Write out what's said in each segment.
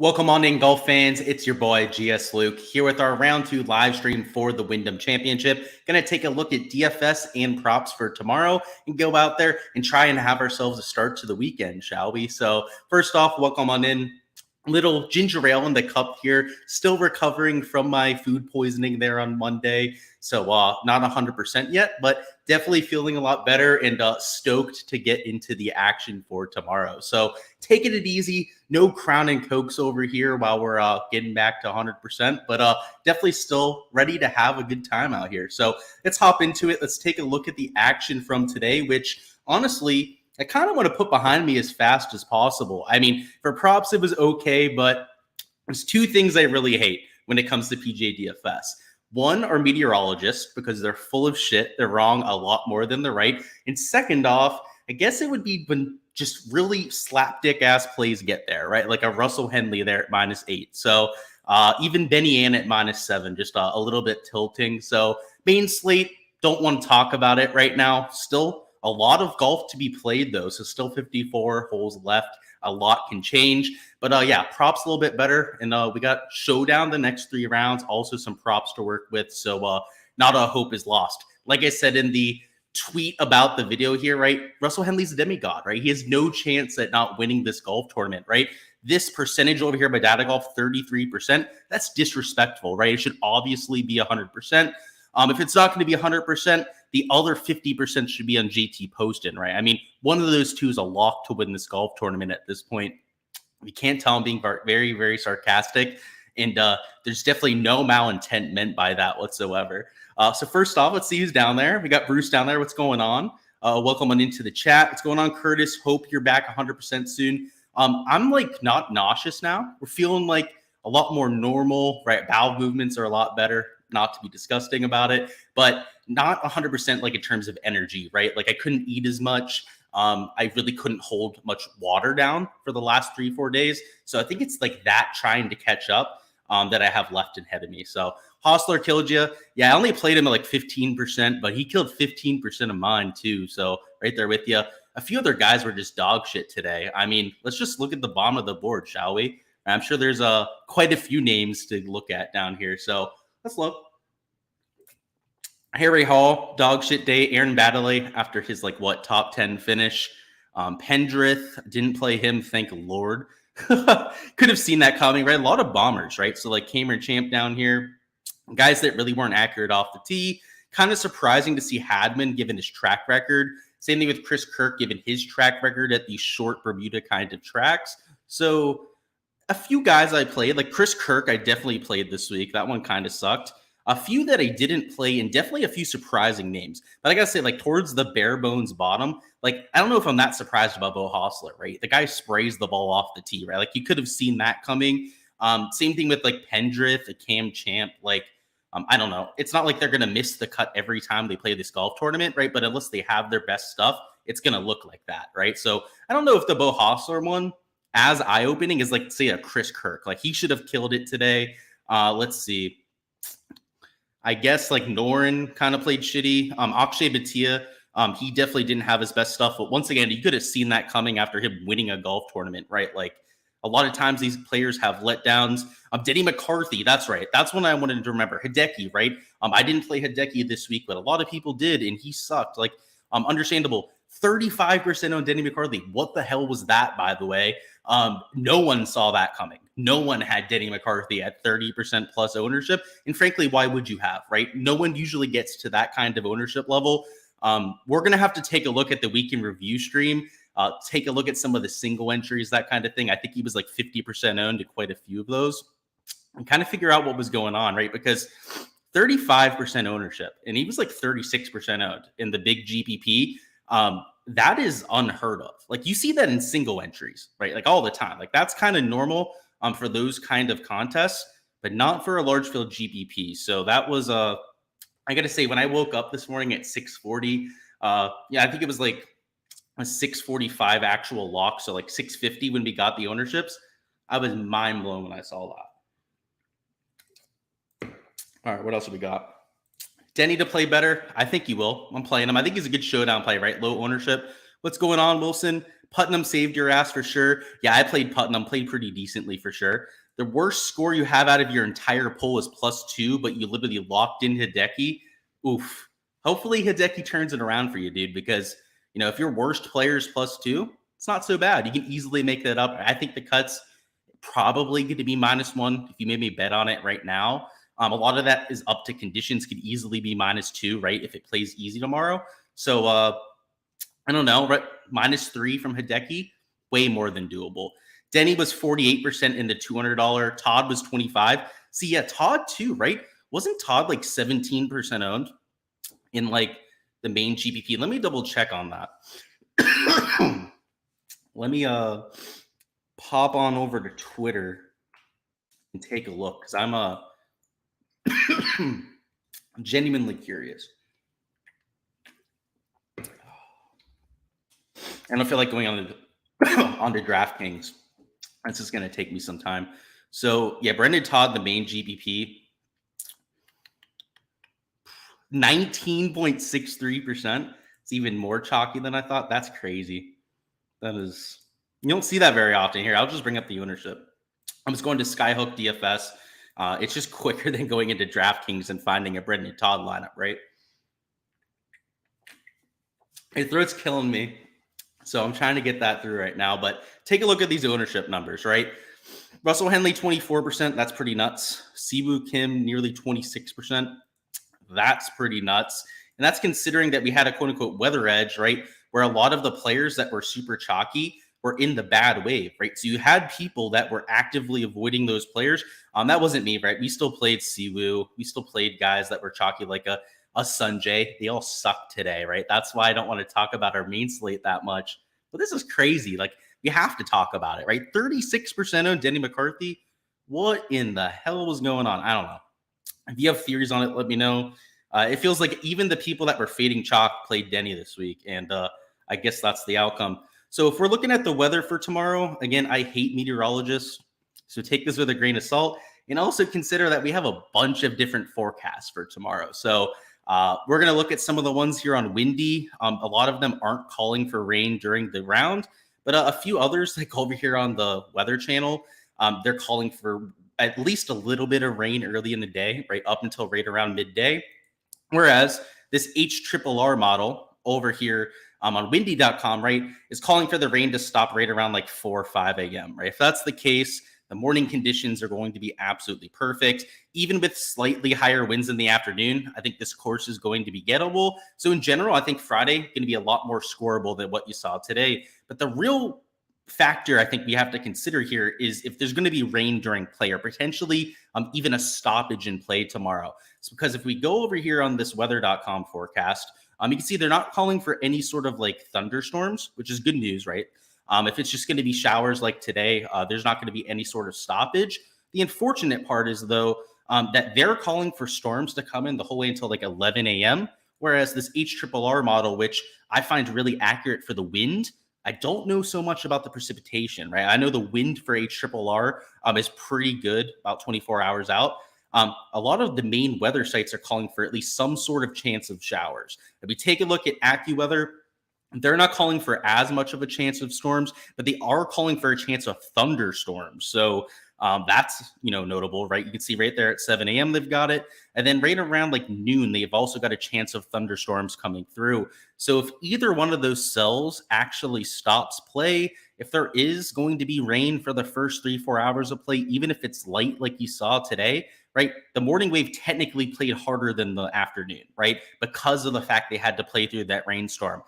Welcome on in, golf fans. It's your boy, Gsluke, here with our round 2 live stream for the Wyndham Championship. Going to take a look at DFS and props for tomorrow and go out there and try and have ourselves a start to the weekend, shall we? So first off, welcome on in. Little ginger ale in the cup here. Still recovering from my food poisoning there on Monday. So not 100% yet, but definitely feeling a lot better and stoked to get into the action for tomorrow. So taking it easy. No Crown and Cokes over here while we're getting back to 100%, but definitely still ready to have a good time out here. So let's hop into it. Let's take a look at the action from today, which honestly, I kind of want to put behind me as fast as possible. I mean, for props, it was okay, but there's two things I really hate when it comes to PGA DFS. One are meteorologists because they're full of shit. They're wrong a lot more than they're right. And second off, I guess it would be when just really slapdick ass plays get there, right? Like a Russell Henley there at -8. So even Benny Ann at -7, just a little bit tilting. So main slate, don't want to talk about it right now. Still a lot of golf to be played, though. So still 54 holes left. A lot can change. But yeah, props a little bit better. And we got Showdown the next 3 rounds. Also some props to work with. So not a hope is lost. Like I said in the tweet about the video here, right? Russell Henley's a demigod, right? He has no chance at not winning this golf tournament, right? This percentage over here by Data Golf, 33%. That's disrespectful, right? It should obviously be 100%. If it's not going to be 100%, the other 50% should be on JT Poston, right? I mean, one of those two is a lock to win this golf tournament at this point. You can't tell I'm being very, very sarcastic. And there's definitely no malintent meant by that whatsoever. So first off, let's see who's down there. We got Bruce down there. What's going on? Welcome on into the chat. What's going on, Curtis? Hope you're back 100% soon. I'm like not nauseous now. We're feeling like a lot more normal, right? Bowel movements are a lot better. Not to be disgusting about it, but not 100% like in terms of energy, right? Like I couldn't eat as much. I really couldn't hold much water down for the last 3-4 days. So I think it's like that trying to catch up that I have left ahead of me. So Hostler killed you. Yeah, I only played him at like 15%, but he killed 15% of mine too. So right there with you. A few other guys were just dog shit today. I mean, let's just look at the bottom of the board, shall we? I'm sure there's quite a few names to look at down here. So let's look. Harry Hall, dog shit day. Aaron Baddeley after his top 10 finish. Pendrith, didn't play him, thank Lord. Could have seen that coming, right? A lot of bombers, right? So like Cameron Champ down here, guys that really weren't accurate off the tee. Kind of surprising to see Hadman given his track record. Same thing with Chris Kirk given his track record at these short Bermuda kind of tracks. So a few guys I played, like Chris Kirk, I definitely played this week. That one kind of sucked. A few that I didn't play, and definitely a few surprising names. But I gotta say, like towards the bare bones bottom, like I don't know if I'm that surprised about Beau Hossler, right? The guy sprays the ball off the tee, right? Like you could have seen that coming. Same thing with like Pendrith, a Cam Champ. Like I don't know. It's not like they're gonna miss the cut every time they play this golf tournament, right? But unless they have their best stuff, it's gonna look like that, right? So I don't know if the Beau Hossler one, as eye-opening as like say a Chris Kirk. Like he should have killed it today. Let's see. I guess like Noren kind of played shitty. Akshay Bhatia, he definitely didn't have his best stuff. But once again, you could have seen that coming after him winning a golf tournament, right? Like a lot of times these players have letdowns. Denny McCarthy, that's right. That's one I wanted to remember. Hideki, right? I didn't play Hideki this week, but a lot of people did, and he sucked. Like, understandable. 35% on Denny McCarthy. What the hell was that, by the way? No one saw that coming. No one had Denny McCarthy at 30% plus ownership. And frankly, why would you have, right? No one usually gets to that kind of ownership level. We're going to have to take a look at the week in review stream, take a look at some of the single entries, that kind of thing. I think he was like 50% owned to quite a few of those and kind of figure out what was going on, right? Because 35% ownership and he was like 36% owned in the big GPP. That is unheard of. Like you see that in single entries, right? Like all the time. Like that's kind of normal for those kind of contests, but not for a large field GPP. So that was I got to say, when I woke up this morning at 6:40, yeah, I think it was like a 6:45 actual lock. So like 6:50 when we got the ownerships. I was mind blown when I saw that. All right, what else have we got? Denny to play better. I think he will. I'm playing him. I think he's a good showdown play, right? Low ownership. What's going on, Wilson? Putnam saved your ass for sure. Yeah, I played Putnam, played pretty decently for sure. The worst score you have out of your entire poll is +2, but you literally locked in Hideki. Oof. Hopefully Hideki turns it around for you, dude, because, if your worst player is +2, it's not so bad. You can easily make that up. I think the cut's probably going to be -1 if you made me bet on it right now. A lot of that is up to conditions, could easily be -2, right, if it plays easy tomorrow. So, I don't know, right? -3 from Hideki, way more than doable. Denny was 48% in the $200. Todd was 25. See, yeah, Todd too, right? Wasn't Todd like 17% owned in like the main GPP? Let me double check on that. Let me pop on over to Twitter and take a look, because I'm genuinely curious. I don't feel like going on onto DraftKings. That's just going to take me some time. So, yeah, Brendan Todd, the main GPP, 19.63%. It's even more chalky than I thought. That's crazy. That is, you don't see that very often here. I'll just bring up the ownership. I'm just going to Skyhook DFS. It's just quicker than going into DraftKings and finding a Brendan Todd lineup, right? Your throat's killing me. So I'm trying to get that through right now. But take a look at these ownership numbers, right? Russell Henley, 24%. That's pretty nuts. Siwoo Kim, nearly 26%. That's pretty nuts. And that's considering that we had a quote-unquote weather edge, right? Where a lot of the players that were super chalky were in the bad wave, right? So you had people that were actively avoiding those players. That wasn't me, right? We still played Siwoo. We still played guys that were chalky like a Sanjay. They all suck today, right? That's why I don't want to talk about our main slate that much. But this is crazy. Like, we have to talk about it, right? 36% on Denny McCarthy. What in the hell was going on? I don't know. If you have theories on it, let me know. It feels like even the people that were fading chalk played Denny this week, and I guess that's the outcome. So if we're looking at the weather for tomorrow, again, I hate meteorologists, so take this with a grain of salt, and also consider that we have a bunch of different forecasts for tomorrow. So we're going to look at some of the ones here on Windy. A lot of them aren't calling for rain during the round, but a few others, like over here on the Weather Channel, they're calling for at least a little bit of rain early in the day, right up until right around midday. Whereas this HRRR model over here on windy.com, right, is calling for the rain to stop right around like 4 or 5 a.m., right? If that's the case, the morning conditions are going to be absolutely perfect. Even with slightly higher winds in the afternoon, I think this course is going to be gettable. So in general, I think Friday going to be a lot more scoreable than what you saw today. But the real factor I think we have to consider here is if there's going to be rain during play, or potentially even a stoppage in play tomorrow. It's because if we go over here on this weather.com forecast, you can see they're not calling for any sort of like thunderstorms, which is good news, right? If it's just going to be showers like today, there's not going to be any sort of stoppage. The unfortunate part is, though, that they're calling for storms to come in the whole way until like 11 a.m., whereas this HRRR model, which I find really accurate for the wind, I don't know so much about the precipitation, right? I know the wind for HRRR is pretty good, about 24 hours out. A lot of the main weather sites are calling for at least some sort of chance of showers. If we take a look at AccuWeather, they're not calling for as much of a chance of storms, but they are calling for a chance of thunderstorms. So that's, notable, right? You can see right there at 7 a.m. they've got it. And then right around like noon, they've also got a chance of thunderstorms coming through. So if either one of those cells actually stops play, if there is going to be rain for the first 3-4 hours of play, even if it's light like you saw today, right? The morning wave technically played harder than the afternoon, right? Because of the fact they had to play through that rainstorm.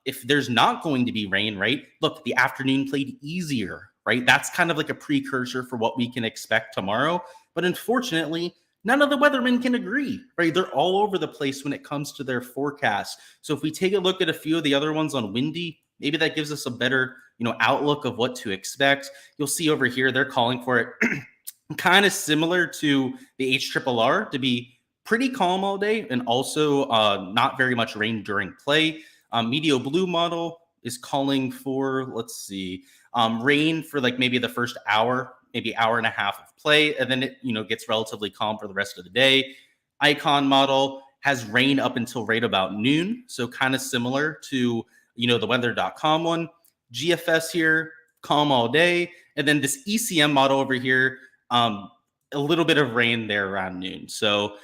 If there's not going to be rain, right? Look, the afternoon played easier, right? That's kind of like a precursor for what we can expect tomorrow. But unfortunately, none of the weathermen can agree, right? They're all over the place when it comes to their forecasts. So if we take a look at a few of the other ones on Windy, maybe that gives us a better, outlook of what to expect. You'll see over here, they're calling for it kind of similar to the HRRR to be pretty calm all day and also not very much rain during play. Meteo Blue model is calling for, let's see, rain for like maybe the first hour, maybe hour and a half of play, and then it gets relatively calm for the rest of the day. Icon model has rain up until right about noon, so kind of similar to the weather.com one, GFS here, calm all day. And then this ECM model over here, a little bit of rain there around noon. So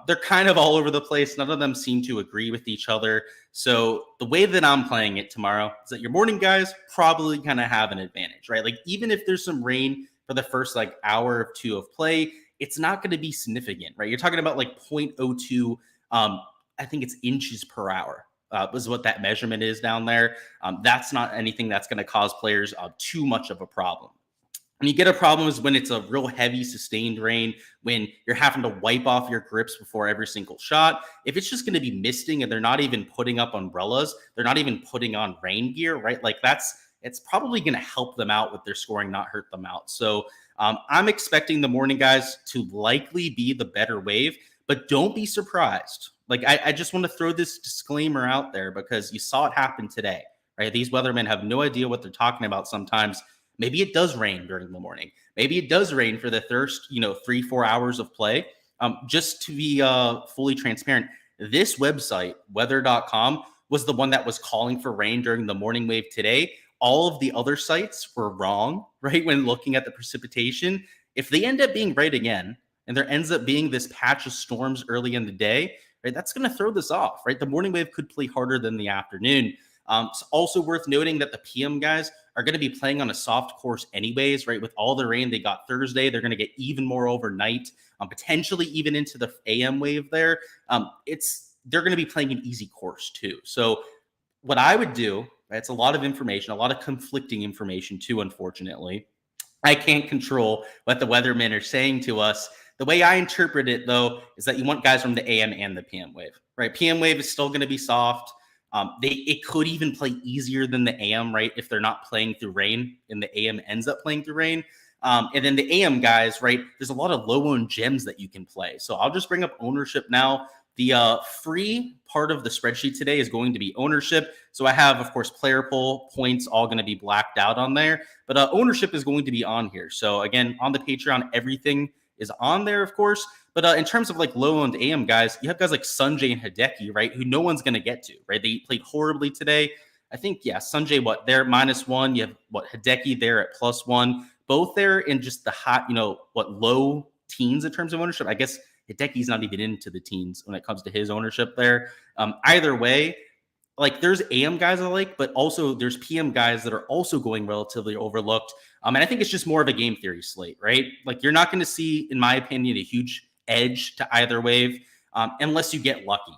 they're kind of all over the place. None of them seem to agree with each other. So the way that I'm playing it tomorrow is that your morning guys probably kind of have an advantage, right? Like even if there's some rain for the first like hour or two of play, it's not going to be significant, right? You're talking about like 0.02, I think it's inches per hour. Was what that measurement is down there. That's not anything that's going to cause players too much of a problem. When you get a problem is when it's a real heavy sustained rain, when you're having to wipe off your grips before every single shot. If it's just going to be misting and they're not even putting up umbrellas, they're not even putting on rain gear, right? Like it's probably going to help them out with their scoring, not hurt them out. So I'm expecting the morning guys to likely be the better wave, but don't be surprised. Like I just want to throw this disclaimer out there because you saw it happen today, right? These weathermen have no idea what they're talking about sometimes. Maybe it does rain during the morning. Maybe it does rain for the first, 3-4 hours of play. Just to be fully transparent, this website, weather.com, was the one that was calling for rain during the morning wave today. All of the other sites were wrong, right? When looking at the precipitation, if they end up being right again, and there ends up being this patch of storms early in the day, right? That's going to throw this off, right? The morning wave could play harder than the afternoon. It's also worth noting that the PM guys are going to be playing on a soft course anyways, right? With all the rain they got Thursday, they're going to get even more overnight, potentially even into the AM wave there. They're going to be playing an easy course too. So what I would do, right, it's a lot of information, a lot of conflicting information too, unfortunately. I can't control what the weathermen are saying to us. The way I interpret it, though, is that you want guys from the AM and the PM wave, right? PM wave is still going to be soft. It could even play easier than the AM, right? If they're not playing through rain and the AM ends up playing through rain. And then the AM guys, right? There's a lot of low-owned gems that you can play. So I'll just bring up ownership now. The free part of the spreadsheet today is going to be ownership. So I have, of course, player poll points all going to be blacked out on there. But ownership is going to be on here. So again, on the Patreon, everything is on there, of course. But in terms of like low-owned AM guys, you have guys like Sanjay and Hideki, right? Who no one's going to get to, right? They played horribly today. I think, yeah, Sanjay, they're -1. You have Hideki there at +1. Both there in just the hot, low teens in terms of ownership. I guess Hideki's not even into the teens when it comes to his ownership there. Either way, like there's AM guys I like, but also there's PM guys that are also going relatively overlooked. And I think it's just more of a game theory slate, right? Like you're not going to see, in my opinion, a huge edge to either wave unless you get lucky.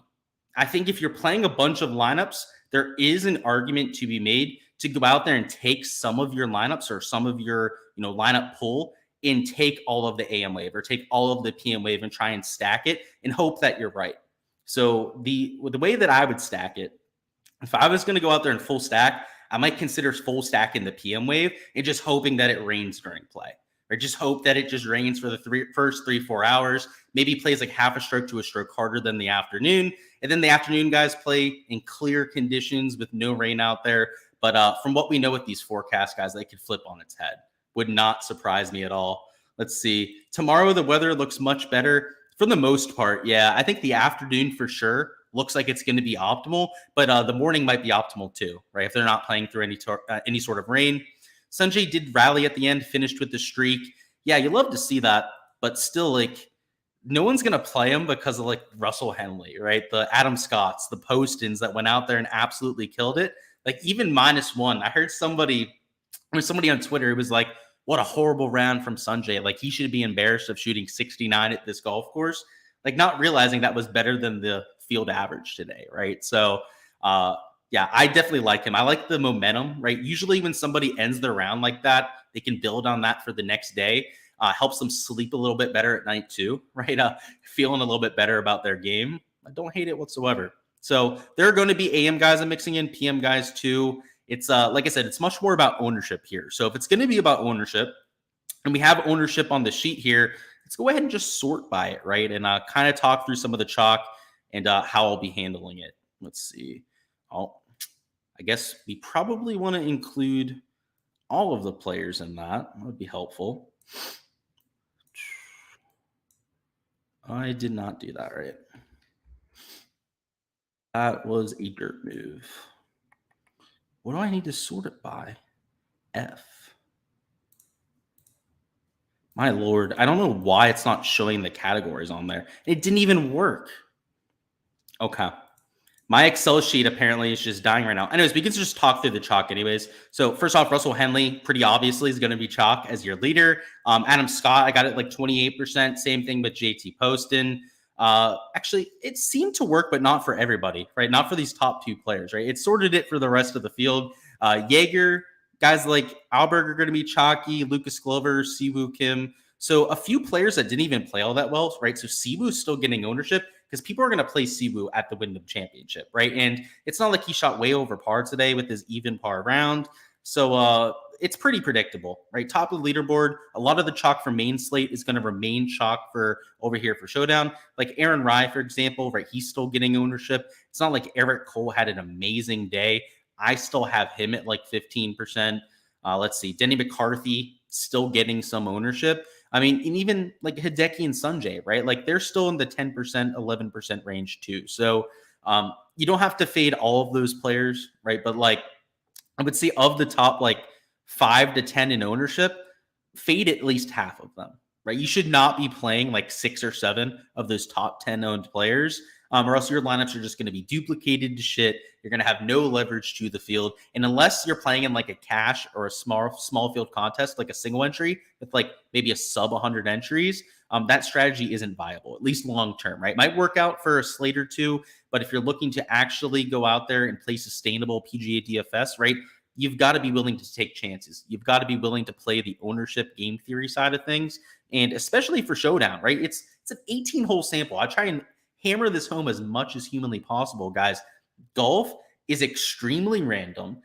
I think if you're playing a bunch of lineups, there is an argument to be made to go out there and take some of your lineups or some of your lineup pool and take all of the AM wave or take all of the PM wave and try and stack it and hope that you're right. So the way that I would stack it, if I was going to go out there and full stack, I might consider full stack in the PM wave and just hoping that it rains during play. Or just hope that it just rains for the first 3-4 hours, maybe plays like half a stroke to a stroke harder than the afternoon. And then the afternoon guys play in clear conditions with no rain out there. But from what we know with these forecast guys, they could flip on its head. Would not surprise me at all. Let's see. Tomorrow, the weather looks much better for the most part. Yeah, I think the afternoon for sure looks like it's going to be optimal, but the morning might be optimal too, right? If they're not playing through any sort of rain. Sanjay did rally at the end, finished with the streak. Yeah, you love to see that, but still, like, no one's going to play him because of, like, Russell Henley, right? The Adam Scotts, the Postons that went out there and absolutely killed it. Like, even -1, I heard somebody on Twitter, it was like, what a horrible round from Sanjay. Like, he should be embarrassed of shooting 69 at this golf course. Like, not realizing that was better than the field average today, right? So, yeah, I definitely like him. I like the momentum, right? Usually when somebody ends their round like that, they can build on that for the next day. Helps them sleep a little bit better at night too, right? Feeling a little bit better about their game. I don't hate it whatsoever. So there are going to be AM guys I'm mixing in, PM guys too. It's like I said, it's much more about ownership here. So if it's going to be about ownership, and we have ownership on the sheet here, let's go ahead and just sort by it, right? And kind of talk through some of the chalk and how I'll be handling it. Let's see. I guess we probably want to include all of the players in that. That would be helpful. I did not do that right. That was a dirt move. What do I need to sort it by? F. My lord, I don't know why it's not showing the categories on there. It didn't even work. Okay. My Excel sheet apparently is just dying right now. Anyways, we can just talk through the chalk anyways. So first off, Russell Henley, pretty obviously, is going to be chalk as your leader. Adam Scott, I got it like 28%. Same thing with JT Poston. Actually, it seemed to work, but not for everybody, right? Not for these top two players, right? It sorted it for the rest of the field. Jaeger, guys like Alberg are going to be chalky, Lucas Glover, Siwoo Kim. So a few players that didn't even play all that well, right? So Siwoo's still getting ownership because people are going to play Siwoo at the Wyndham Championship, right? And it's not like he shot way over par today with his even par round. So it's pretty predictable, right? Top of the leaderboard. A lot of the chalk for main slate is going to remain chalk for over here for Showdown. Like Aaron Rye, for example, right? He's still getting ownership. It's not like Eric Cole had an amazing day. I still have him at like 15%. Let's see. Denny McCarthy still getting some ownership. I mean, and even like Hideki and Sanjay, right? Like they're still in the 10%, 11% range too. So you don't have to fade all of those players, right? But like I would say of the top like 5 to 10 in ownership, fade at least half of them, right? You should not be playing like 6 or 7 of those top 10 owned players, or else your lineups are just going to be duplicated to shit. You're going to have no leverage to the field. And unless you're playing in like a cash or a small field contest, like a single entry with like maybe a sub 100 entries, that strategy isn't viable, at least long term, right? Might work out for a slate or two, but if you're looking to actually go out there and play sustainable PGA DFS, right, you've got to be willing to take chances. You've got to be willing to play the ownership game theory side of things. And especially for Showdown, right? It's an 18-hole sample. I try and hammer this home as much as humanly possible, guys. Golf is extremely random.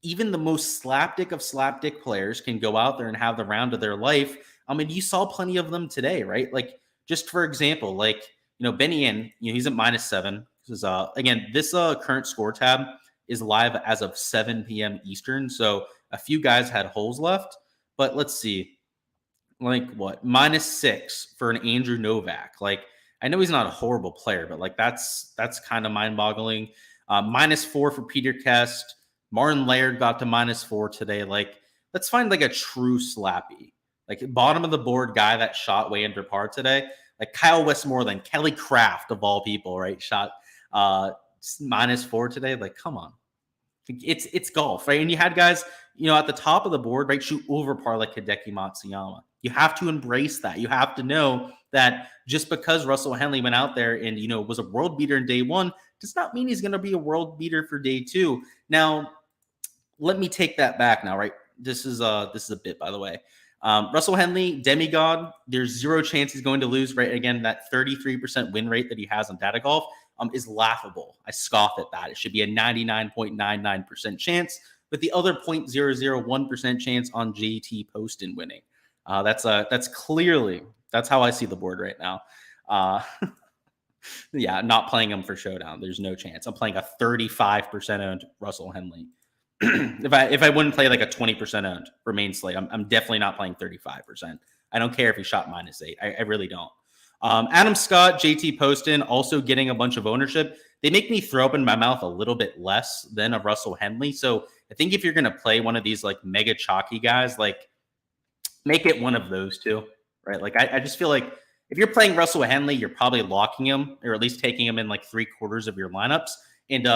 Even the most slapdick of slapdick players can go out there and have the round of their life. I mean, you saw plenty of them today, right? Like, just for example, like, Benny Yin, he's at -7. This is, again, this current score tab is live as of 7 p.m. Eastern. So a few guys had holes left, but let's see. Like what? -6 for an Andrew Novak. Like, I know he's not a horrible player, but like that's kind of mind-boggling. -4 for Peter Kest. Martin Laird got to -4 today. Like, let's find like a true slappy, like bottom of the board guy that shot way under par today. Like Kyle Westmoreland, Kelly Craft of all people, right? Shot -4 today. Like, come on. It's golf, right? And you had guys, at the top of the board, right, shoot over par like Hideki Matsuyama. You have to embrace that. You have to know that just because Russell Henley went out there and, was a world beater in day one does not mean he's going to be a world beater for day two. Now, let me take that back now, right? This is a bit, by the way. Russell Henley, demigod, there's zero chance he's going to lose, right? Again, that 33% win rate that he has on data golf is laughable. I scoff at that. It should be a 99.99% chance, with the other 0.001% chance on JT Poston winning. That's clearly, that's how I see the board right now. Yeah, not playing him for Showdown. There's no chance. I'm playing a 35% owned Russell Henley. if I wouldn't play like a 20% owned for main slate, I'm definitely not playing 35%. I don't care if he shot -8. I really don't. Adam Scott, JT Poston also getting a bunch of ownership. They make me throw up in my mouth a little bit less than a Russell Henley. So I think if you're going to play one of these like mega chalky guys, like make it one of those two, right? Like I just feel like if you're playing Russell Henley, you're probably locking him or at least taking him in like 3/4 of your lineups. And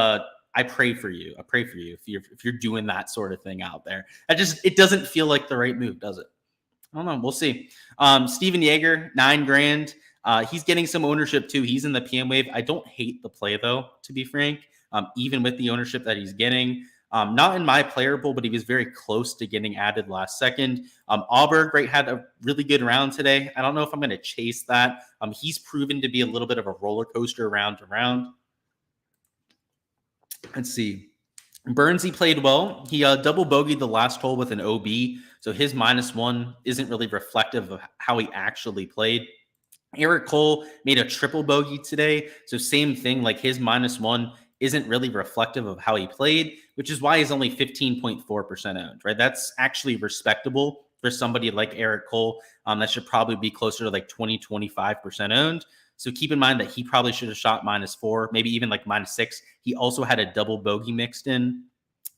I pray for you. I pray for you if you're doing that sort of thing out there. It doesn't feel like the right move, does it? I don't know. We'll see. Steven Yeager, $9,000. He's getting some ownership too. He's in the PM wave. I don't hate the play though, to be frank. Even with the ownership that he's getting, not in my player pool, but he was very close to getting added last second. Auberg, right, had a really good round today. I don't know if I'm going to chase that. He's proven to be a little bit of a roller coaster round to round. Let's see. Burnsy played well. He double bogeyed the last hole with an OB, so his -1 isn't really reflective of how he actually played. Eric Cole made a triple bogey today, so same thing, like his -1 isn't really reflective of how he played, which is why he's only 15.4% owned, right? That's actually respectable for somebody like Eric Cole. That should probably be closer to like 20-25% owned. So keep in mind that he probably should have shot -4, maybe even like -6. He also had a double bogey mixed in.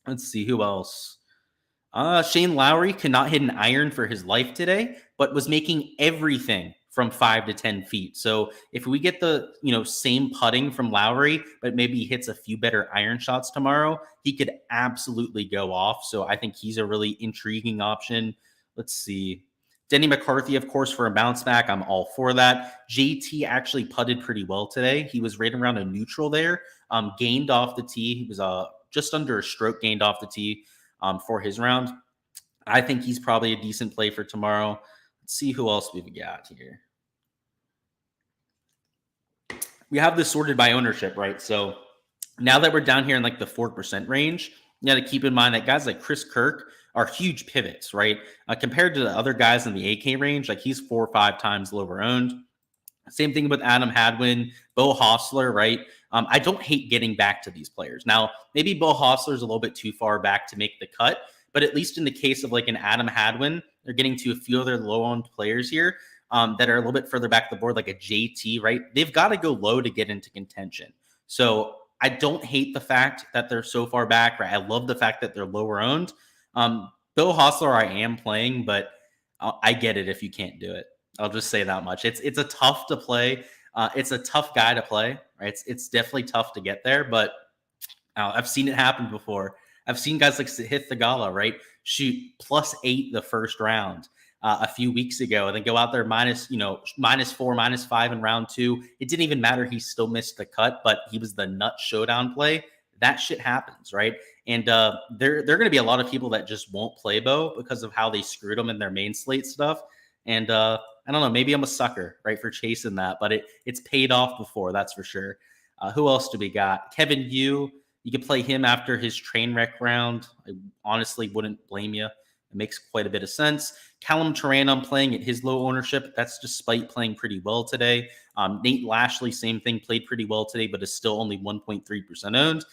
Let's see who else. Shane Lowry could not hit an iron for his life today, but was making everything from 5 to 10 feet. So if we get the same putting from Lowry, but maybe he hits a few better iron shots tomorrow, he could absolutely go off. So I think he's a really intriguing option. Let's see. Denny McCarthy, of course, for a bounce back. I'm all for that. JT actually putted pretty well today. He was right around a neutral there. Gained off the tee. He was just under a stroke gained off the tee for his round. I think he's probably a decent play for tomorrow. Let's see who else we've got here. We have this sorted by ownership, right? So now that we're down here in like the 4% range, you got to keep in mind that guys like Chris Kirk are huge pivots, right? Compared to the other guys in the AK range, like he's 4 or 5 times lower owned. Same thing with Adam Hadwin, Bo Hostler, right? I don't hate getting back to these players. Now, maybe Bo Hostler's a little bit too far back to make the cut, but at least in the case of like an Adam Hadwin, they're getting to a few other low-owned players here that are a little bit further back the board, like a JT, right? They've got to go low to get into contention. So I don't hate the fact that they're so far back, right? I love the fact that they're lower owned. Bill Hostler, I am playing, but I get it if you can't do it. I'll just say that much. It's a tough to play. It's a tough guy to play, right? It's definitely tough to get there, but I've seen it happen before. I've seen guys like Sahith Theegala, right, shoot +8 the first round a few weeks ago, and then go out there -4, -5 in round 2. It didn't even matter. He still missed the cut, but he was the nut showdown play. That shit happens, right? And there are going to be a lot of people that just won't play Bo because of how they screwed him in their main slate stuff. And I don't know, maybe I'm a sucker, right, for chasing that, but it's paid off before, that's for sure. Who else do we got? Kevin Yu. You could play him after his train wreck round. I honestly wouldn't blame you. It makes quite a bit of sense. Callum Turan, I'm playing at his low ownership. That's despite playing pretty well today. Nate Lashley, same thing, played pretty well today, but is still only 1.3% owned.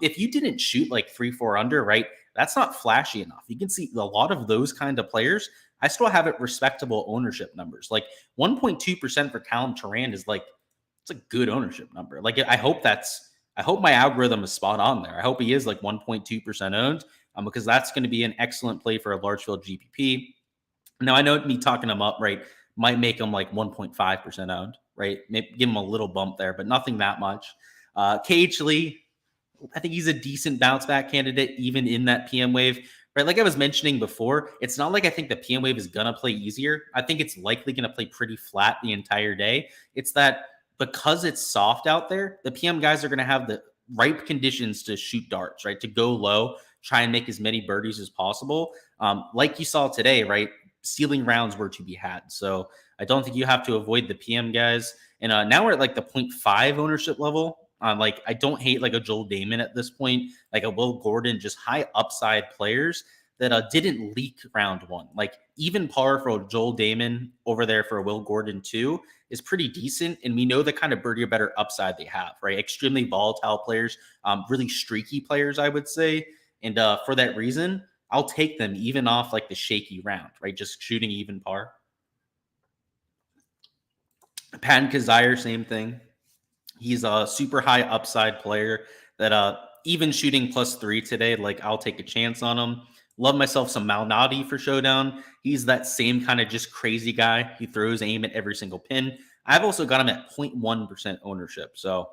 If you didn't shoot like 3-4 under, right, that's not flashy enough. You can see a lot of those kind of players, I still have it respectable ownership numbers. Like 1.2% for Callum Turan is like, it's a good ownership number. Like I hope my algorithm is spot on there. I hope he is like 1.2% owned because that's going to be an excellent play for a large field GPP. Now, I know me talking him up, right, might make him like 1.5% owned, right? Maybe give him a little bump there, but nothing that much. KH Lee, I think he's a decent bounce back candidate, even in that PM wave, right? Like I was mentioning before, it's not like I think the PM wave is going to play easier. I think it's likely going to play pretty flat the entire day. It's that because it's soft out there, the PM guys are going to have the ripe conditions to shoot darts, right? To go low, try and make as many birdies as possible. Like you saw today, right? Stealing rounds were to be had. So I don't think you have to avoid the PM guys. And now we're at like the 0.5 ownership level. Like I don't hate like a Joel Damon at this point, like a Will Gordon, just high upside players that didn't leak round 1. Like even par for Joel Damon over there for a Will Gordon 2 is pretty decent. And we know the kind of birdie or better upside they have, right? Extremely volatile players, really streaky players, I would say. And for that reason, I'll take them even off like the shaky round, right? Just shooting even par. Patton Kazire, same thing. He's a super high upside player that even shooting +3 today, like I'll take a chance on him. Love myself some Malnati for Showdown. He's that same kind of just crazy guy. He throws aim at every single pin. I've also got him at 0.1% ownership. So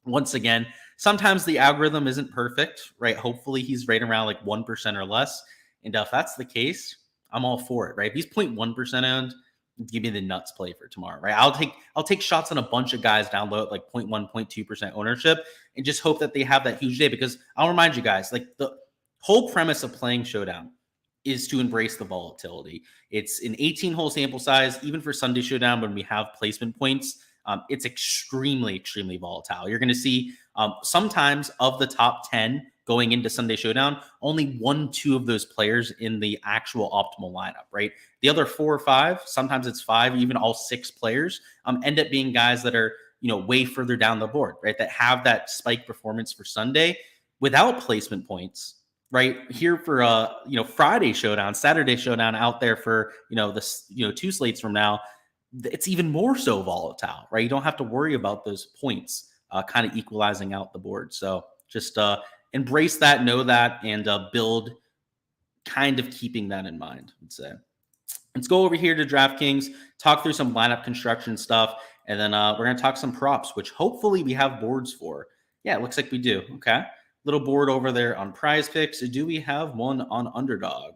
once again, sometimes the algorithm isn't perfect, right? Hopefully he's right around like 1% or less. And if that's the case, I'm all for it, right? If he's 0.1% owned, give me the nuts play for tomorrow, right? I'll take shots on a bunch of guys down low at like 0.1, 0.2% ownership and just hope that they have that huge day, because I'll remind you guys, like the whole premise of playing Showdown is to embrace the volatility. It's an 18-hole sample size. Even for Sunday Showdown, when we have placement points, it's extremely, extremely volatile. You're going to see sometimes of the top 10 going into Sunday Showdown, only 1-2 of those players in the actual optimal lineup, right? The other 4 or 5, sometimes it's 5, even all 6 players end up being guys that are, way further down the board, right? That have that spike performance for Sunday without placement points, right? Here for, Friday Showdown, Saturday Showdown out there for, the 2 slates from now, it's even more so volatile, right? You don't have to worry about those points kind of equalizing out the board. So just an embrace that, know that, and build kind of keeping that in mind, I'd say. Let's go over here to DraftKings, talk through some lineup construction stuff, and then we're going to talk some props, which hopefully we have boards for. Yeah, it looks like we do. Okay. Little board over there on Prize Picks. Do we have one on Underdog?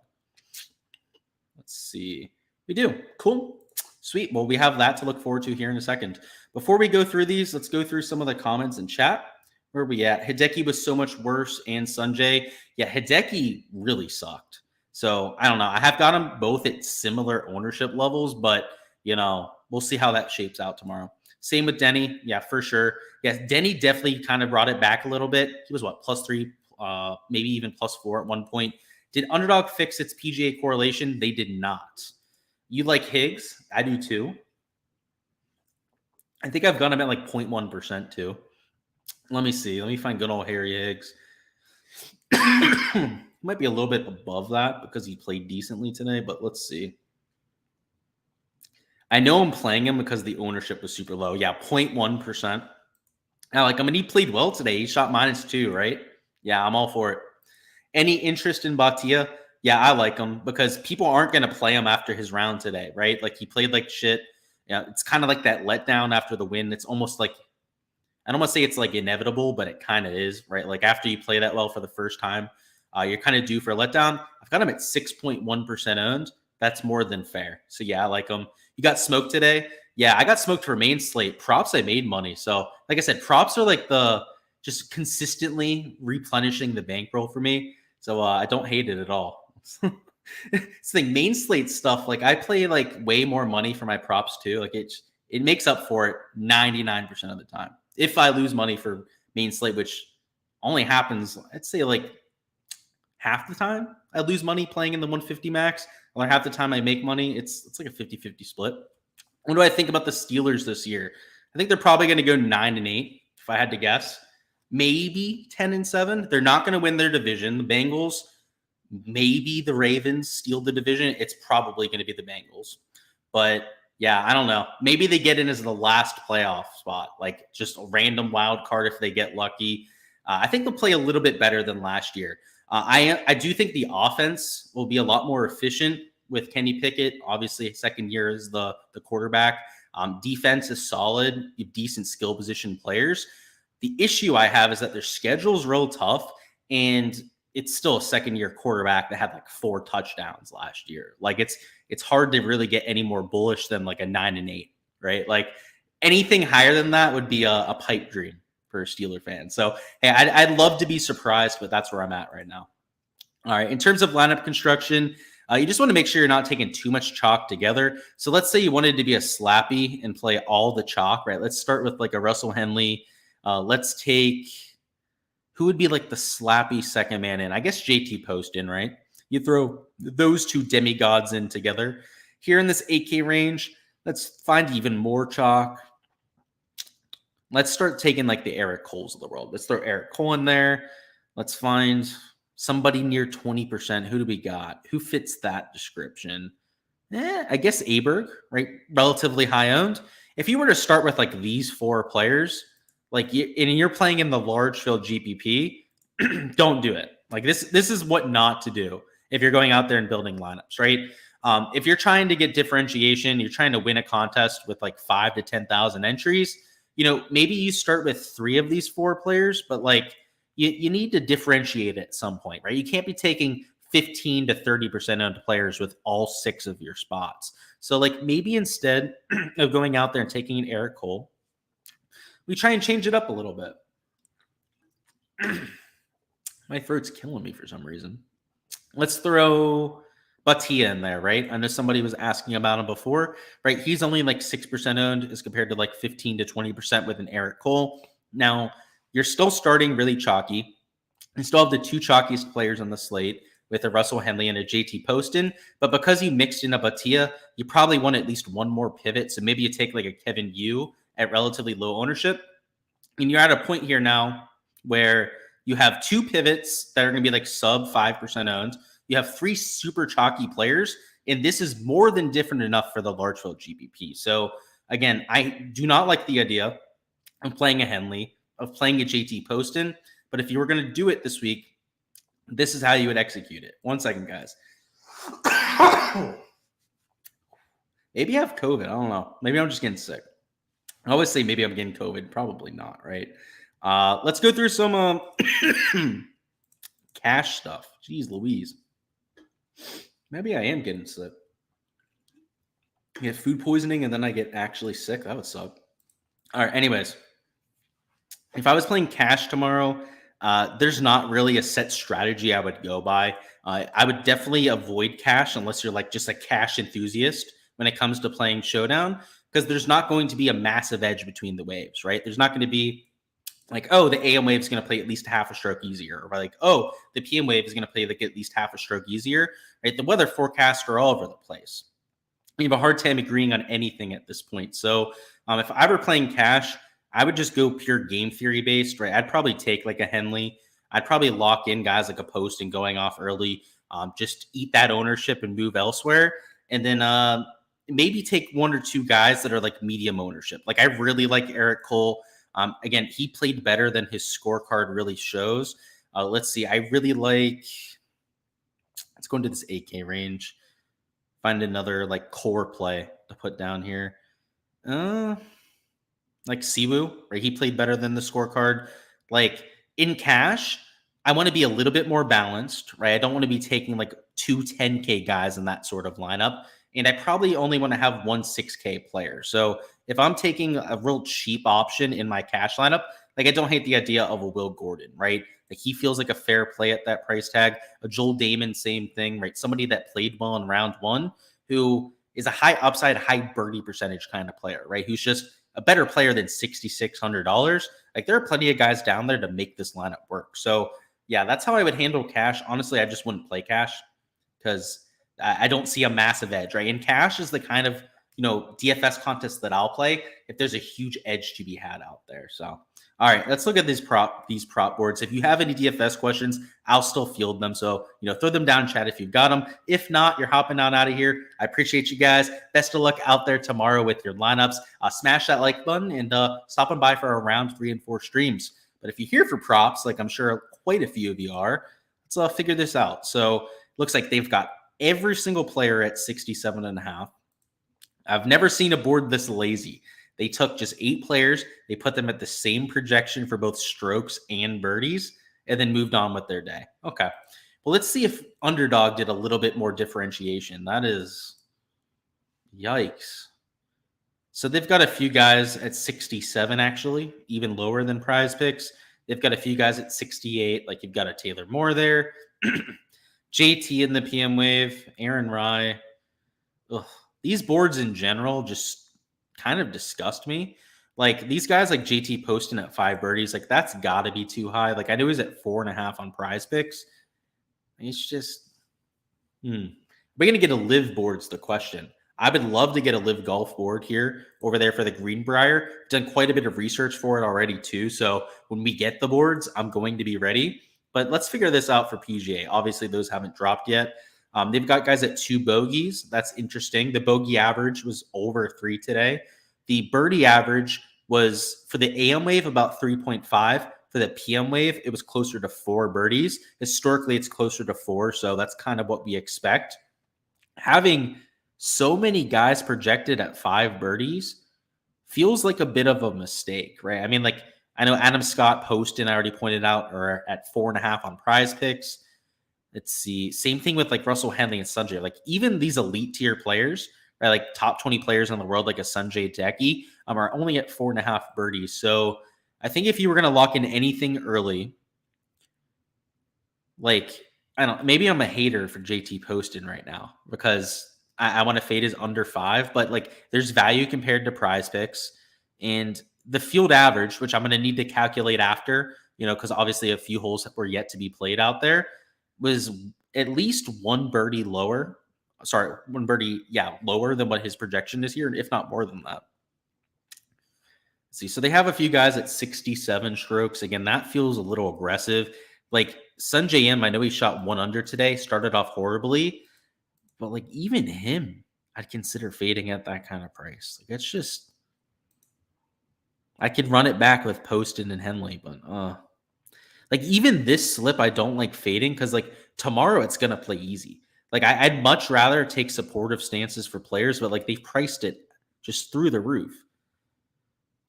Let's see. We do. Cool. Sweet. Well, we have that to look forward to here in a second. Before we go through these, let's go through some of the comments in chat. Where are we at? Hideki was so much worse, and Sanjay. Yeah, Hideki really sucked. So I don't know. I have got them both at similar ownership levels, but we'll see how that shapes out tomorrow. Same with Denny. Yeah, for sure. Yes, Denny definitely kind of brought it back a little bit. He was what, +3, maybe even +4 at one point. Did Underdog fix its PGA correlation? They did not. You like Higgs? I do too. I think I've got him at like 0.1% too. Let me see. Let me find good old Harry Higgs. Might be a little bit above that because he played decently today, but let's see. I know I'm playing him because the ownership was super low. Yeah, 0.1%. I like him, and he played well today. He shot -2, right? Yeah, I'm all for it. Any interest in Batia? Yeah, I like him because people aren't going to play him after his round today, right? Like, he played like shit. Yeah, it's kind of like that letdown after the win. It's almost like, I don't want to say it's like inevitable, but it kind of is, right? Like, after you play that well for the first time, you're kind of due for a letdown. I've got him at 6.1% owned. That's more than fair. So yeah, I like him. You got smoked today? Yeah, I got smoked for main slate. Props, I made money. So like I said, props are like the just consistently replenishing the bankroll for me. So I don't hate it at all. It's the main slate stuff. Like, I play like way more money for my props too. Like, it makes up for it 99% of the time. If I lose money for main slate, which only happens, I'd say like half the time I lose money playing in the 150 max, or half the time I make money. It's like a 50-50 split. What do I think about the Steelers this year? I think they're probably going to go 9-8 if I had to guess. Maybe 10-7. They're not going to win their division. The Bengals, maybe the Ravens steal the division. It's probably going to be the Bengals. But yeah, I don't know. Maybe they get in as the last playoff spot, like just a random wild card if they get lucky. I think they'll play a little bit better than last year. I do think the offense will be a lot more efficient with Kenny Pickett. Obviously, second year as the quarterback. Defense is solid. You have decent skill position players. The issue I have is that their schedule is real tough, and it's still a second-year quarterback that had like 4 touchdowns last year. Like, it's hard to really get any more bullish than like a 9-8, right? Like, anything higher than that would be a pipe dream for a Steeler fan. So, hey, I'd love to be surprised, but that's where I'm at right now. All right, in terms of lineup construction, you just want to make sure you're not taking too much chalk together. So let's say you wanted to be a slappy and play all the chalk, right? Let's start with like a Russell Henley. Let's take, who would be like the slappy second man in? I guess JT Poston, right? You throw those two demigods in together. Here in this 8K range, let's find even more chalk. Let's start taking like the Eric Coles of the world. Let's throw Eric Cole in there. Let's find somebody near 20%. Who do we got? Who fits that description? I guess Aberg, right? Relatively high owned. If you were to start with like these 4 players, like you're playing in the large field GPP, don't do it. Like, this is what not to do if you're going out there and building lineups, right? If you're trying to get differentiation, you're trying to win a contest with like 5,000 to 10,000 entries, maybe you start with 3 of these 4 players, but like you need to differentiate at some point, right? You can't be taking 15 to 30% owned players with all 6 of your spots. So like, maybe instead of going out there and taking an Eric Cole, we try and change it up a little bit. My throat's killing me for some reason. Let's throw Batia in there, right? I know somebody was asking about him before, right? He's only like 6% owned as compared to like 15 to 20% with an Eric Cole. Now, you're still starting really chalky. You still have the 2 chalkiest players on the slate with a Russell Henley and a JT Poston. But because you mixed in a Batia, you probably want at least one more pivot. So maybe you take like a Kevin Yu at relatively low ownership. And you're at a point here now where you have 2 pivots that are going to be like sub 5% owned. You have 3 super chalky players, and this is more than different enough for the large field GPP. So again, I do not like the idea of playing a Henley, of playing a JT Poston, But if you were going to do it this week, this is how you would execute it. 1 second, guys. Maybe I have COVID. I don't know. Maybe I'm just getting sick. I always say maybe I'm getting COVID. Probably not, right? Let's go through some cash stuff. Jeez Louise. Maybe I am getting sick. I get food poisoning and then I get actually sick. That would suck. All right. Anyways, if I was playing cash tomorrow, there's not really a set strategy I would go by. I would definitely avoid cash unless you're like just a cash enthusiast when it comes to playing Showdown, because there's not going to be a massive edge between the waves, right? There's not going to be like, oh, the AM wave is going to play at least half a stroke easier, or like, oh, the PM wave is going to play like at least half a stroke easier, right? The weather forecasts are all over the place. We have a hard time agreeing on anything at this point. So if I were playing cash, I would just go pure game theory based, right? I'd probably take like a Henley. I'd probably lock in guys like a Post and going off early, just eat that ownership and move elsewhere. And then maybe take 1 or 2 guys that are like medium ownership. Like I really like Eric Cole. Again, he played better than his scorecard really shows. Let's see. I really like, let's go into this 8K range. Find another like core play to put down here. Like Siwoo, right? He played better than the scorecard. Like in cash, I want to be a little bit more balanced, right? I don't want to be taking like 2 10K guys in that sort of lineup. And I probably only want to have 1 6K player. So if I'm taking a real cheap option in my cash lineup, like I don't hate the idea of a Will Gordon, right? Like he feels like a fair play at that price tag. A Joel Damon, same thing, right? Somebody that played well in round 1 who is a high upside, high birdie percentage kind of player, right? Who's just a better player than $6,600. Like there are plenty of guys down there to make this lineup work. So yeah, that's how I would handle cash. Honestly, I just wouldn't play cash because I don't see a massive edge, right? And cash is the kind of, DFS contest that I'll play if there's a huge edge to be had out there. So, all right, let's look at these prop boards. If you have any DFS questions, I'll still field them. So, throw them down in chat if you've got them. If not, you're hopping on out of here. I appreciate you guys. Best of luck out there tomorrow with your lineups. Smash that like button and stopping by for our round 3 and 4 streams. But if you're here for props, like I'm sure quite a few of you are, let's figure this out. So, looks like they've got every single player at 67.5. I've never seen a board this lazy. They took just 8 players. They put them at the same projection for both strokes and birdies, and then moved on with their day. Okay. Well, let's see if Underdog did a little bit more differentiation. That is, yikes. So they've got a few guys at 67, actually, even lower than Prize Picks. They've got a few guys at 68. Like you've got a Taylor Moore there. JT in the PM wave. Aaron Rye. Ugh. These boards in general just kind of disgust me. Like these guys like JT Poston at 5 birdies, like that's got to be too high. Like I know he's at 4.5 on Prize Picks. It's just, we're going to get a live board's the question. I would love to get a live golf board here over there for the Greenbrier. Done quite a bit of research for it already too. So when we get the boards, I'm going to be ready. But let's figure this out for PGA. Obviously, those haven't dropped yet. They've got guys at 2 bogeys. That's interesting. The bogey average was over 3 today. The birdie average was for the AM wave about 3.5. For the PM wave, it was closer to 4 birdies. Historically, it's closer to 4. So that's kind of what we expect. Having so many guys projected at 5 birdies feels like a bit of a mistake, right? I mean, like I know Adam Scott, Poston, I already pointed out, are at 4.5 on Prize Picks. Let's see. Same thing with like Russell Henley and Sanjay. Like even these elite tier players, right? Like top 20 players in the world, like a Sanjay Decky, are only at 4.5 birdies. So I think if you were going to lock in anything early, like, I don't, maybe I'm a hater for JT Poston right now because I want to fade his under 5, but like there's value compared to Prize Picks and the field average, which I'm going to need to calculate after, because obviously a few holes were yet to be played out there, was at least 1 birdie lower. Sorry, 1 birdie, lower than what his projection is here, if not more than that. Let's see, so they have a few guys at 67 strokes. Again, that feels a little aggressive. Like Sanjay M, I know he shot 1 under today, started off horribly, but like even him, I'd consider fading at that kind of price. Like it's just, I could run it back with Poston and Henley, but Like even this slip, I don't like fading because like tomorrow it's gonna play easy. Like I'd much rather take supportive stances for players, but like they've priced it just through the roof.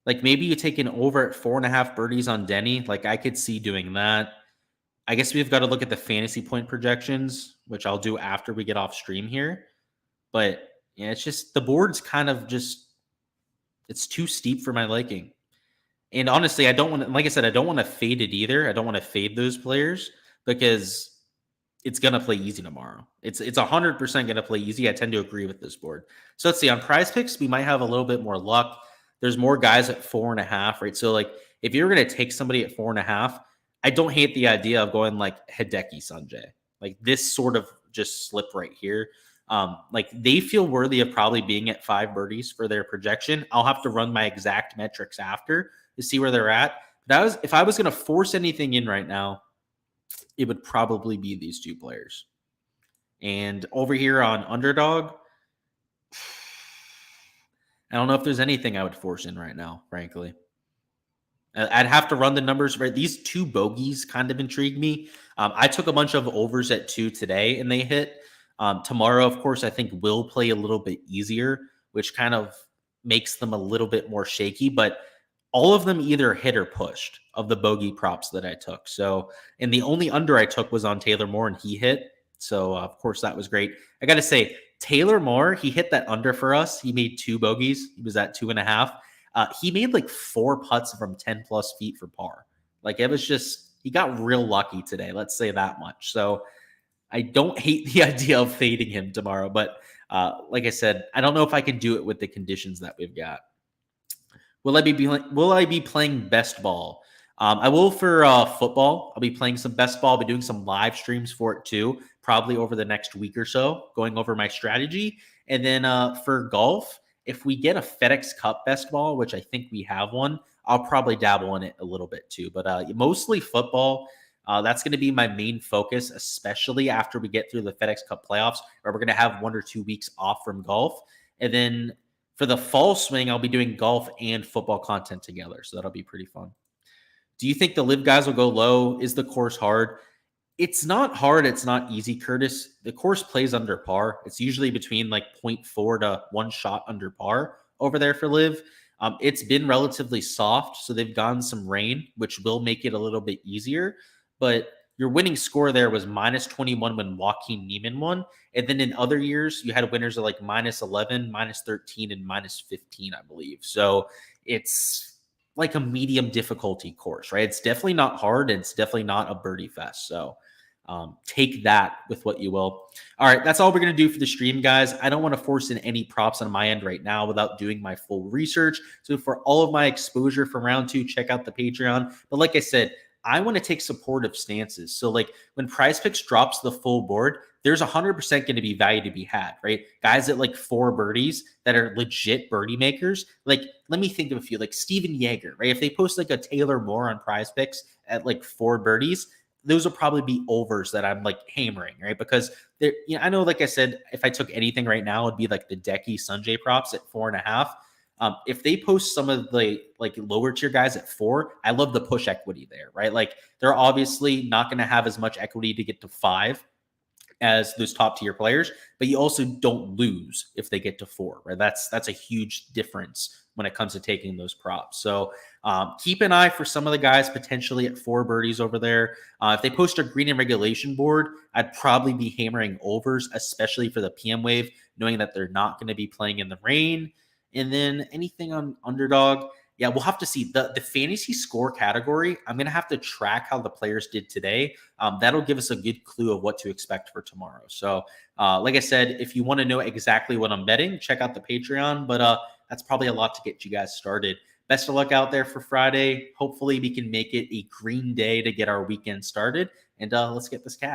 Like maybe you take an over at 4.5 birdies on Denny. Like I could see doing that. I guess we've got to look at the fantasy point projections, which I'll do after we get off stream here. But yeah, it's just the board's kind of just it's too steep for my liking. And honestly, I don't want to, like I said, I don't want to fade it either. I don't want to fade those players because it's gonna play easy tomorrow. It's 100% gonna play easy. I tend to agree with this board. So let's see on Prize Picks, we might have a little bit more luck. There's more guys at 4.5, right? So like if you're gonna take somebody at 4.5, I don't hate the idea of going like Hideki Sanjay, like this sort of just slip right here. Like they feel worthy of probably being at 5 birdies for their projection. I'll have to run my exact metrics after to see where they're at. But if I was gonna force anything in right now, it would probably be these two players. And over here on Underdog, I don't know if there's anything I would force in right now, frankly. I'd have to run the numbers, right? These two bogeys kind of intrigue me. I took a bunch of overs at 2 today and they hit. Tomorrow, of course, I think will play a little bit easier, which kind of makes them a little bit more shaky. But all of them either hit or pushed of the bogey props that I took. So, and the only under I took was on Taylor Moore and he hit. So, of course, that was great. I got to say, Taylor Moore, he hit that under for us. He made 2 bogeys. He was at 2.5. He made like 4 putts from 10 plus feet for par. Like it was just, he got real lucky today. Let's say that much. So I don't hate the idea of fading him tomorrow, but like I said, I don't know if I can do it with the conditions that we've got. Will I be playing best ball? I will for football. I'll be playing some best ball. I'll be doing some live streams for it too, probably over the next week or so, going over my strategy. And then for golf, if we get a FedEx Cup best ball, which I think we have one, I'll probably dabble in it a little bit too. But mostly football. That's going to be my main focus, especially after we get through the FedEx Cup playoffs, where we're going to have 1 or 2 weeks off from golf. And then for the fall swing, I'll be doing golf and football content together. So that'll be pretty fun. Do you think the live guys will go low? Is the course hard? It's not hard. It's not easy, Curtis. The course plays under par. It's usually between like 0.4 to 1 shot under par over there for live. It's been relatively soft. So they've gotten some rain, which will make it a little bit easier. But your winning score there was -21 when Joaquin Niemann won. And then in other years, you had winners of like -11, -13, and -15, I believe. So it's like a medium difficulty course, right? It's definitely not hard. And it's definitely not a birdie fest. So take that with what you will. All right, that's all we're going to do for the stream, guys. I don't want to force in any props on my end right now without doing my full research. So for all of my exposure from round 2, check out the Patreon. But like I said, I want to take supportive stances. So like when Prize Picks drops the full board, there's 100% going to be value to be had, right? Guys at like 4 birdies that are legit birdie makers. Like, let me think of a few, like Steven Yeager, right? If they post like a Taylor Moore on Prize Picks at like 4 birdies, those will probably be overs that I'm like hammering, right? Because they're, you know, I know, like I said, if I took anything right now, it'd be like the Decky Sanjay props at 4.5. If they post some of the like lower tier guys at 4, I love the push equity there, right? Like they're obviously not going to have as much equity to get to 5 as those top tier players, but you also don't lose if they get to 4, right? That's a huge difference when it comes to taking those props. So keep an eye for some of the guys potentially at 4 birdies over there. If they post a green and regulation board, I'd probably be hammering overs, especially for the PM wave, knowing that they're not going to be playing in the rain. And then anything on Underdog, yeah, we'll have to see. The fantasy score category, I'm going to have to track how the players did today. That'll give us a good clue of what to expect for tomorrow. So like I said, if you want to know exactly what I'm betting, check out the Patreon. But that's probably a lot to get you guys started. Best of luck out there for Friday. Hopefully we can make it a green day to get our weekend started. And let's get this cash.